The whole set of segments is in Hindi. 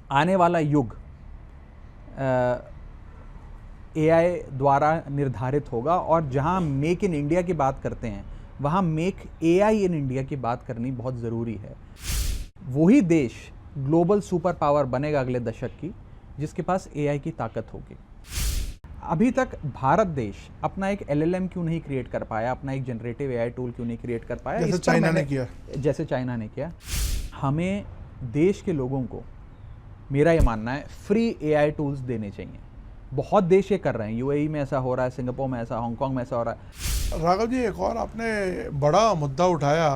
आने वाला युग एआई द्वारा निर्धारित होगा और जहां मेक इन इंडिया की बात करते हैं वहां मेक एआई इन इंडिया की बात करनी बहुत ज़रूरी है। वही देश ग्लोबल सुपर पावर बनेगा अगले दशक की जिसके पास एआई की ताकत होगी। अभी तक भारत देश अपना एक एलएलएम क्यों नहीं क्रिएट कर पाया, अपना एक जनरेटिव एआई टूल क्यों नहीं क्रिएट कर पाया, जैसे चाइना ने किया। हमें देश के लोगों को, मेरा ये मानना है, फ्री एआई टूल्स देने चाहिए। बहुत देश ये कर रहे हैं, यूएई में ऐसा हो रहा है, सिंगापुर में ऐसा, हांगकांग में ऐसा हो रहा है। राघव जी, एक और आपने बड़ा मुद्दा उठाया।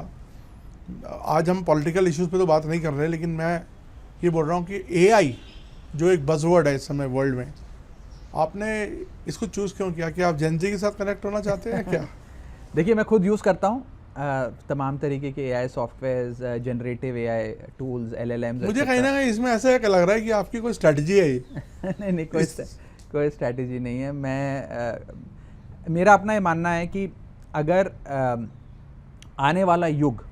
आज हम पॉलिटिकल इश्यूज पे तो बात नहीं कर रहे, लेकिन मैं ये बोल रहा हूँ कि एआई जो एक बज़वर्ड है इस समय वर्ल्ड में, आपने इसको चूज़ क्यों किया? कि आप जेनजी के साथ कनेक्ट होना चाहते हैं क्या? देखिए, मैं खुद यूज़ करता हूँ तमाम तरीके के AI softwares, generative AI tools, LLMs. मुझे कहीं ना कहीं इसमें ऐसा लग रहा है कि आपकी कोई स्ट्रैटेजी है ये। नहीं, कोई स्ट्रैटेजी नहीं है। मेरा अपना ये मानना है कि अगर आने वाला युग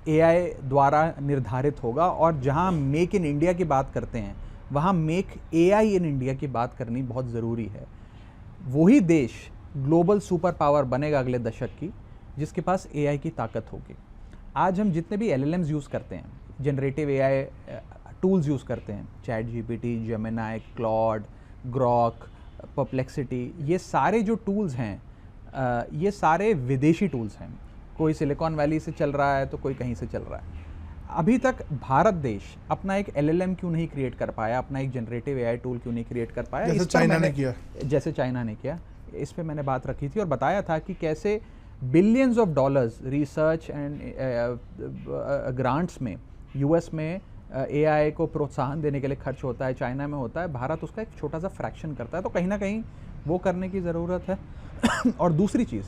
एआई द्वारा निर्धारित होगा और जहां मेक इन इंडिया की बात करते हैं वहां मेक एआई इन इंडिया की बात करनी बहुत ज़रूरी है। वही देश ग्लोबल सुपर पावर बनेगा अगले दशक की जिसके पास एआई की ताकत होगी। आज हम जितने भी एलएलएम्स यूज़ करते हैं, जनरेटिव एआई टूल्स यूज़ करते हैं, chat GPT, Gemini, Claude, Grok, perplexity, ये सारे जो टूल्स हैं ये सारे विदेशी टूल्स हैं। कोई सिलिकॉन वैली से चल रहा है तो कोई कहीं से चल रहा है। अभी तक भारत देश अपना एक एलएलएम क्यों नहीं क्रिएट कर पाया, अपना एक जनरेटिव एआई टूल क्यों नहीं क्रिएट कर पाया, जैसे चाइना ने किया। इस पे मैंने बात रखी थी और बताया था कि कैसे billions of dollars research and grants में यूएस में एआई को प्रोत्साहन देने के लिए खर्च होता है, चाइना में होता है, भारत उसका एक छोटा सा फ्रैक्शन करता है। तो कहीं ना कहीं वो करने की ज़रूरत है। और दूसरी चीज़,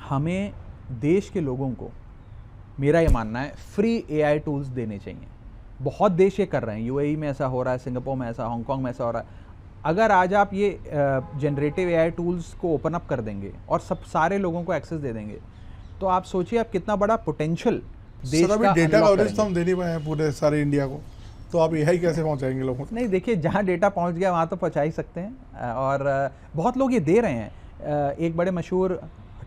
हमें देश के लोगों को, मेरा ये मानना है, फ्री एआई टूल्स देने चाहिए। बहुत देश ये कर रहे हैं, यूएई में ऐसा हो रहा है, सिंगापुर में ऐसा, हांगकांग में ऐसा हो रहा है। अगर आज आप ये जनरेटिव एआई टूल्स को ओपन अप कर देंगे और सारे लोगों को एक्सेस दे देंगे तो आप सोचिए आप कितना बड़ा पोटेंशियल देश का डेटा कवरेज तो हम दे नहीं पाए हैं पूरे सारे इंडिया को, तो आप एआई कैसे पहुंचाएंगे लोगों को? नहीं, देखिए, जहां डेटा पहुंच गया वहां तो पहुंचा ही सकते हैं और बहुत लोग ये दे रहे हैं। एक बड़े मशहूर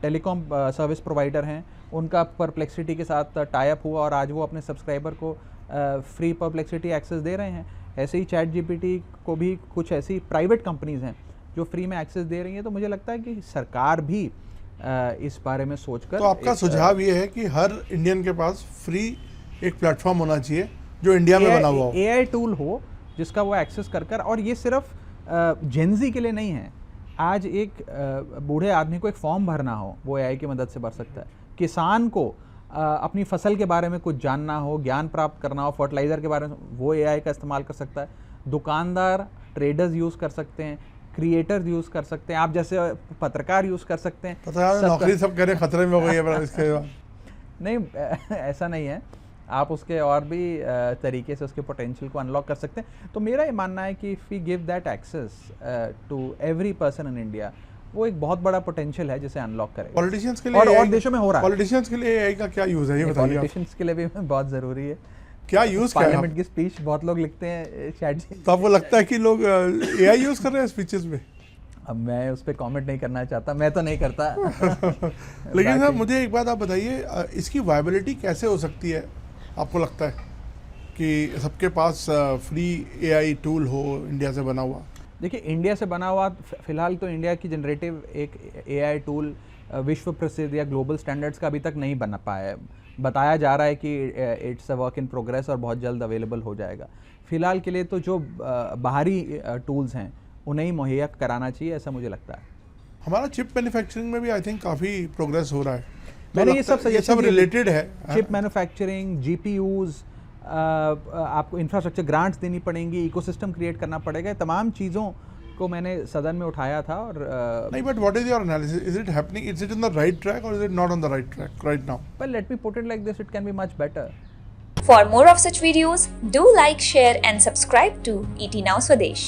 टेलीकॉम सर्विस प्रोवाइडर हैं, उनका परप्लेक्सिटी के साथ टाई अप हुआ और आज वो अपने सब्सक्राइबर को फ्री परप्लेक्सिटी एक्सेस दे रहे हैं। ऐसे ही चैट जीपीटी को भी कुछ ऐसी प्राइवेट कंपनीज हैं जो फ्री में एक्सेस दे रही हैं। तो मुझे लगता है कि सरकार भी इस बारे में सोचकर, तो आपका सुझाव ये है कि हर इंडियन के पास फ्री एक प्लेटफॉर्म होना चाहिए जो इंडिया में बना हुआ हो, एआई टूल हो जिसका वो एक्सेस कर और ये सिर्फ जेनजी के लिए नहीं है। आज एक बूढ़े आदमी को एक फॉर्म भरना हो, वो एआई की मदद से भर सकता है। किसान को अपनी फसल के बारे में कुछ जानना हो, ज्ञान प्राप्त करना हो, फर्टिलाइज़र के बारे में, वो एआई का इस्तेमाल कर सकता है। दुकानदार, ट्रेडर्स यूज़ कर सकते हैं, क्रिएटर्स यूज़ कर सकते हैं, आप जैसे पत्रकार यूज़ कर सकते हैं। नौकरी सब कह रहे खतरे में हो गई है इसके बाद। नहीं, ऐसा नहीं है, आप उसके और भी तरीके से उसके पोटेंशियल को अनलॉक कर सकते हैं। तो मेरा ये मानना है कि if we give that access to every person in India, वो एक बहुत बड़ा पोटेंशियल है जिसे अनलॉक करेगा। पॉलिटिशियंस के लिए और देशों में हो रहा है। पॉलिटिशियंस के लिए एआई का क्या यूज़ है ये बताइए। पॉलिटिशियंस के लिए भी बहुत ज़रूरी है। क्या यूज़ क्या है? पार्लियामेंट की स्पीच बहुत लोग लिखते हैं चैट जी। तो आपको लगता है कि लोग एआई यूज़ कर रहे हैं स्पीचेस में? अब मैं उस पर कमेंट नहीं करना चाहता, मैं तो नहीं करता। लेकिन सर, मुझे एक बात आप बताइए, इसकी वायबिलिटी कैसे हो सकती है? आपको लगता है कि सबके पास फ्री एआई टूल हो इंडिया से बना हुआ? देखिए, इंडिया से बना हुआ फिलहाल तो इंडिया की जनरेटिव एक एआई टूल विश्व प्रसिद्ध या ग्लोबल स्टैंडर्ड्स का अभी तक नहीं बना पाया है। बताया जा रहा है कि it's a work in progress और बहुत जल्द अवेलेबल हो जाएगा। फिलहाल के लिए तो जो बाहरी टूल्स हैं उन्हें ही मुहैया कराना चाहिए, ऐसा मुझे लगता है। हमारा चिप मैन्युफैक्चरिंग में भी आई थिंक काफ़ी प्रोग्रेस हो रहा है। मैंने ये सब रिलेटेड है। चिप मैन्युफैक्चरिंग, जीपीयूज़, आपको इंफ्रास्ट्रक्चर ग्रांट्स देनी पड़ेंगी, इकोसिस्टम क्रिएट करना पड़ेगा। तमाम चीज़ों को मैंने सदन में उठाया था और नहीं, but what is your analysis? Is it happening? Is it in the right track or is it not on the right track right now? Well, let me put it like this, it can be much better. For more of such videos, do like, share and subscribe to ET Now Swadesh.